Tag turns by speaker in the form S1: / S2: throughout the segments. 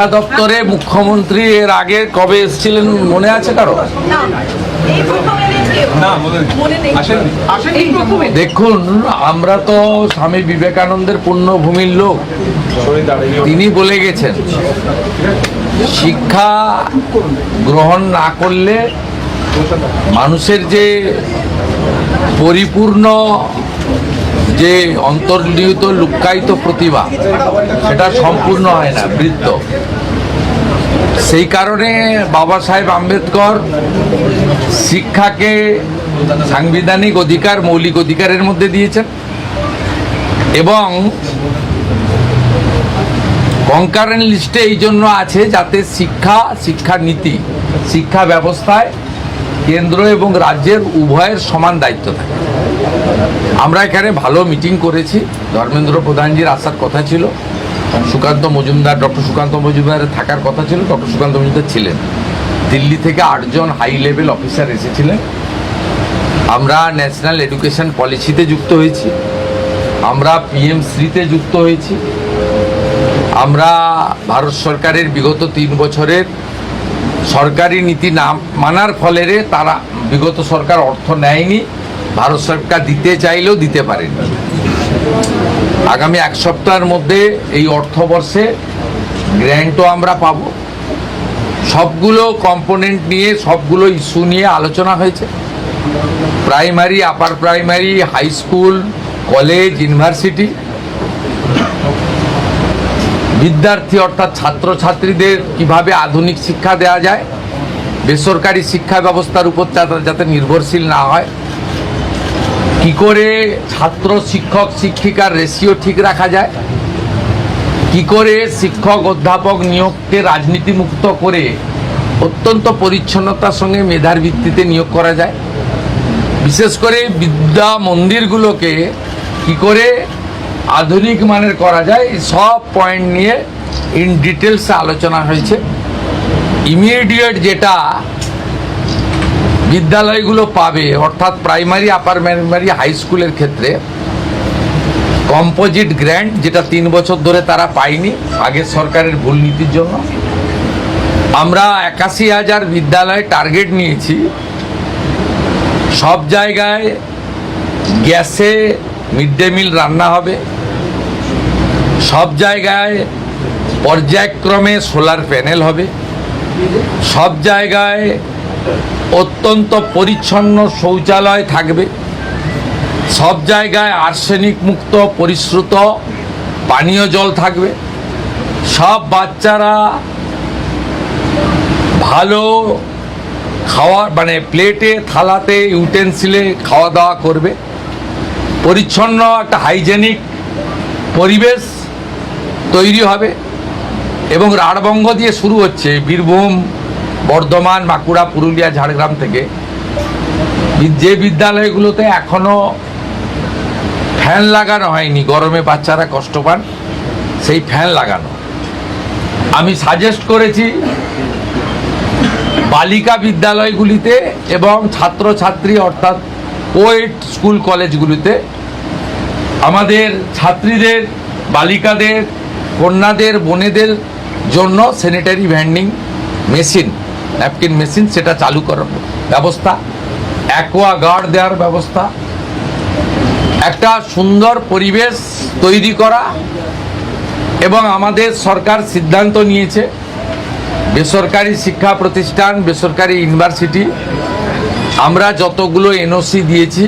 S1: শিক্ষা দপ্তরে মুখ্যমন্ত্রী এর আগে কবে এসেছিলেন মনে আছে কারো? দেখুন, আমরা তো স্বামী বিবেকানন্দের পুণ্যভূমির লোক। তিনি বলে গেছেন, শিক্ষা গ্রহণ না করলে মানুষের যে পরিপূর্ণ যে অন্তর্নিহিত লুক্কায়িত প্রতিভা সেটা সম্পূর্ণ হয় না, বৃত্ত। সেই কারণে বাবা সাহেব আম্বেদকর শিক্ষাকে সাংবিধানিক অধিকার, মৌলিক অধিকারের মধ্যে দিয়েছেন এবং কনকারেন্ট লিস্টে এই জন্য আছে যাতে শিক্ষানীতি, শিক্ষা ব্যবস্থায় কেন্দ্র এবং রাজ্যের উভয়ের সমান দায়িত্ব থাকে। আমরা এখানে ভালো মিটিং করেছি। ধর্মেন্দ্র প্রধানজির আসার কথা ছিল, সুকান্ত মজুমদার, ডক্টর সুকান্ত মজুমদারের থাকার কথা ছিল, ডক্টর সুকান্ত মজুমদার ছিলেন। দিল্লি থেকে 8 জন হাই লেভেল অফিসার এসেছিলেন। আমরা ন্যাশনাল এডুকেশন পলিসিতে যুক্ত হয়েছি, আমরা পিএমশ্রীতে যুক্ত হয়েছি, আমরা ভারত সরকারের বিগত 3 বছরের সরকারি নীতি না মানার ফলে তারা বিগত সরকার অর্থ নেয়নি, ভারত সরকার দিতে চাইলেও দিতে পারেনি। আগামী 1 সপ্তাহের মধ্যে এই অর্থবর্ষে গ্র্যান্টও আমরা পাব। সবগুলো কম্পোনেন্ট নিয়ে, সবগুলো ইস্যু নিয়ে আলোচনা হয়েছে। Primary, upper primary, high school, college, university, বিদ্যার্থী অর্থাৎ ছাত্রছাত্রীদের কিভাবে আধুনিক শিক্ষা দেওয়া যায়, বেসরকারি শিক্ষা ব্যবস্থার উপর যাতে নির্ভরশীল না হয়, কি করে ছাত্র শিক্ষক শিক্ষিকার রেশিও ঠিক রাখা যায়, কি করে শিক্ষক অধ্যাপক নিয়োগকে রাজনীতিমুক্ত করে অত্যন্ত পরিচ্ছন্নতার সঙ্গে মেধার ভিত্তিতে নিয়োগ করা যায়, বিশেষ করে বিদ্যা মন্দিরগুলোকে কি করে আধুনিক মানের করা যায়, সব পয়েন্ট নিয়ে ইন ডিটেলসে আলোচনা হয়েছে। ইমিডিয়েট যেটা বিদ্যালয়গুলো পাবে, অর্থাৎ প্রাইমারি, আপার প্রাইমারি, হাই স্কুলের ক্ষেত্রে কম্পোজিট গ্র্যান্ট, যেটা 3 বছর ধরে তারা পায়নি আগের সরকারের ভুল নীতির জন্য। আমরা 81,000 বিদ্যালয়ে টার্গেট নিয়েছি। সব জায়গায় গ্যাসে মিড ডে মিল রান্না হবে, সব জায়গায় পর্যায়ক্রমে সোলার প্যানেল হবে, সব জায়গায় অত্যন্ত পরিচ্ছন্ন শৌচালয় থাকবে, সব জায়গায় আর্সেনিক মুক্ত পরিশ্রুত পানীয় জল থাকবে, সব বাচ্চারা ভালো খাওয়া মানে প্লেটে, থালাতে, ইউটেন্সিলে খাওয়া দাওয়া করবে, পরিচ্ছন্ন একটা হাইজেনিক পরিবেশ তৈরি হবে। এবং রাঢ়বঙ্গ দিয়ে শুরু হচ্ছে, বীরভূম, বর্ধমান, বাঁকুড়া, পুরুলিয়া, ঝাড়গ্রাম থেকে যে বিদ্যালয়গুলোতে এখনো ফ্যান লাগানো হয়নি, গরমে বাচ্চারা কষ্ট পান, সেই ফ্যান লাগানো। আমি সাজেস্ট করেছি বালিকা বিদ্যালয়গুলিতে এবং ছাত্রছাত্রী অর্থাৎ কোয়েড স্কুল কলেজগুলিতে আমাদের ছাত্রীদের, বালিকাদের, কন্যাদের, বোনেদের জন্য sanitary vending machine, napkin machine, সেটা চালু করার ব্যবস্থা, অ্যাকোয়া গার্ড দেওয়ার ব্যবস্থা, একটা সুন্দর পরিবেশ তৈরি করা। এবং আমাদের সরকার সিদ্ধান্ত নিয়েছে বেসরকারি শিক্ষা প্রতিষ্ঠান, বেসরকারি ইউনিভার্সিটি, আমরা যতগুলো এনওসি দিয়েছি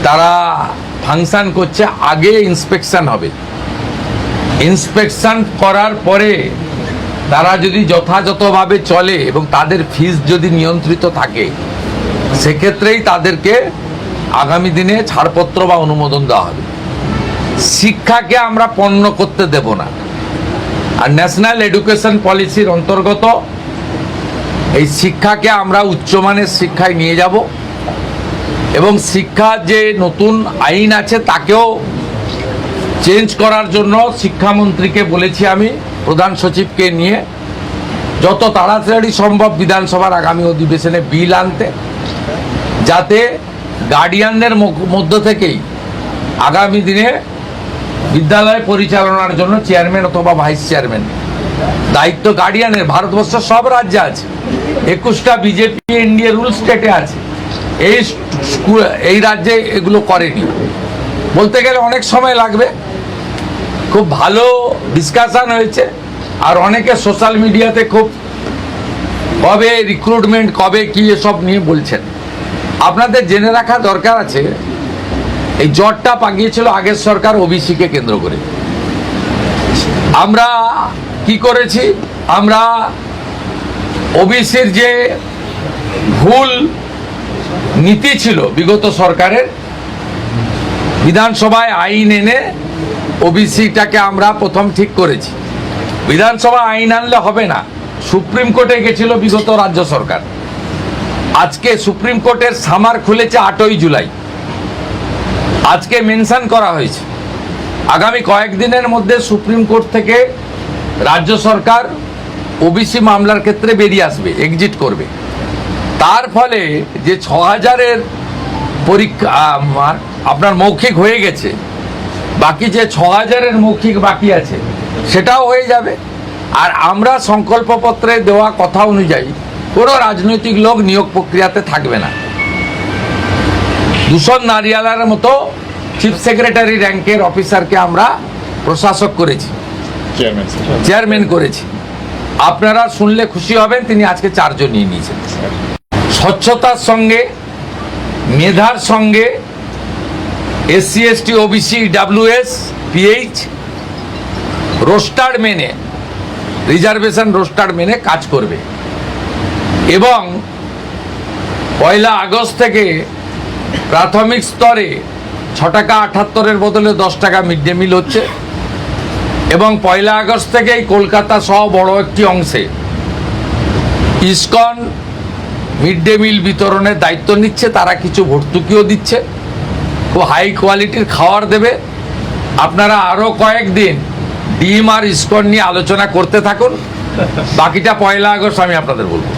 S1: তারা ফাংশন করছে। আগে ইন্সপেকশন হবে, ইন্সপেকশন করার পরে তারা যদি যথাযথভাবে চলে এবং তাদের ফিস যদি নিয়ন্ত্রিত থাকে, সেক্ষেত্রেই তাদেরকে আগামী দিনে ছাড়পত্র বা অনুমোদন দেওয়া হবে। শিক্ষাকে আমরা পণ্য করতে দেব না। আর ন্যাশনাল এডুকেশন পলিসির অন্তর্গত এই শিক্ষাকে আমরা উচ্চমানের শিক্ষায় নিয়ে যাব এবং শিক্ষার যে নতুন আইন আছে তাকেও চেঞ্জ করার জন্য শিক্ষামন্ত্রীকে বলেছি, আমি প্রধান সচিবকে নিয়ে যত তাড়াতাড়ি সম্ভব বিধানসভার আগামী অধিবেশনে বিল আনতে, যাতে গার্ডিয়ানদের মধ্য থেকেই আগামী দিনে বিদ্যালয় পরিচালনার জন্য চেয়ারম্যান অথবা ভাইস চেয়ারম্যান দায়িত্ব গার্ডিয়ানের ভারতবর্ষের সব রাজ্যে আছে, 21টা বিজেপি এনডিএ রুল স্টেটে আছে। এই রাজ্যে এগুলো করেনি। বলতে গেলে অনেক সময় লাগবে। খুব ভালো ডিসকাশন হয়েছে, আর অনেকে সোশ্যাল মিডিয়াতে খুব কবে রিক্রুটমেন্ট কবে কি এসব নিয়ে বলছেন। আপনাদের জেনে রাখা দরকার আছে, এই জটটা পাকিয়েছিল আগের সরকার ওবিসিকে কেন্দ্র করে। আমরা কি করেছি, আমরা ওবিসির যে ভুল নীতি ছিল বিগত সরকারের, বিধানসভায় আইন এনে ওবিসিটাকে আমরা প্রথম ঠিক করেছি। বিধানসভা আইন আনলে হবে না, সুপ্রিম কোর্টে গেছিল বিগত রাজ্য সরকার। আজকে সুপ্রিম কোর্টের সামার খুলেছে 8ই জুলাই, আজকে মেনশন করা হয়েছে আগামী কয়েকদিনের মধ্যে সুপ্রিম কোর্ট থেকে রাজ্য সরকার ওবিসি মামলার ক্ষেত্রে বেরিয়ে আসবে, এক্সিট করবে। তার ফলে যে 6000-এর পরীক্ষা আপনার মৌখিক হয়ে গেছে, বাকি যে 6000-এর মৌখিক বাকি আছে সেটাও হয়ে যাবে। আর আমরা সংকল্পপত্রে দেওয়া কথা অনুযায়ী কোনো রাজনৈতিক লোক নিয়োগ প্রক্রিয়াতে থাকবে না। দূষণ নারিয়ালার মতো চিফ সেক্রেটারি র্যাঙ্কের অফিসারকে আমরা প্রশাসক করেছি, চেয়ারম্যান করেছি। আপনারা শুনলে খুশি হবেন, তিনি আজকে 4 জন নিয়ে নিয়েছেন। স্বচ্ছতার সঙ্গে, মেধার সঙ্গে SC ST OBC WS PH roster মেনে, রিজার্ভেশন রোস্টার মেনে কাজ করবে। এবং 1 আগস্ট থেকে প্রাথমিক স্তরে 6 টাকা 78-এর বদলে 10 টাকা মিড ডে মিল হচ্ছে। এবং 1 আগস্ট থেকেই কলকাতা সহ বড় একটি অংশে ইসকন মিড ডে মিল বিতরণের দায়িত্ব নিচ্ছে, তারা কিছু ভর্তুকিও দিচ্ছে, খুব হাই কোয়ালিটির খাবার দেবে। আপনারা আরও কয়েকদিন ডিম আর ইসকন নিয়ে আলোচনা করতে থাকুন, বাকিটা 1 আগস্ট আমি আপনাদের বলবো।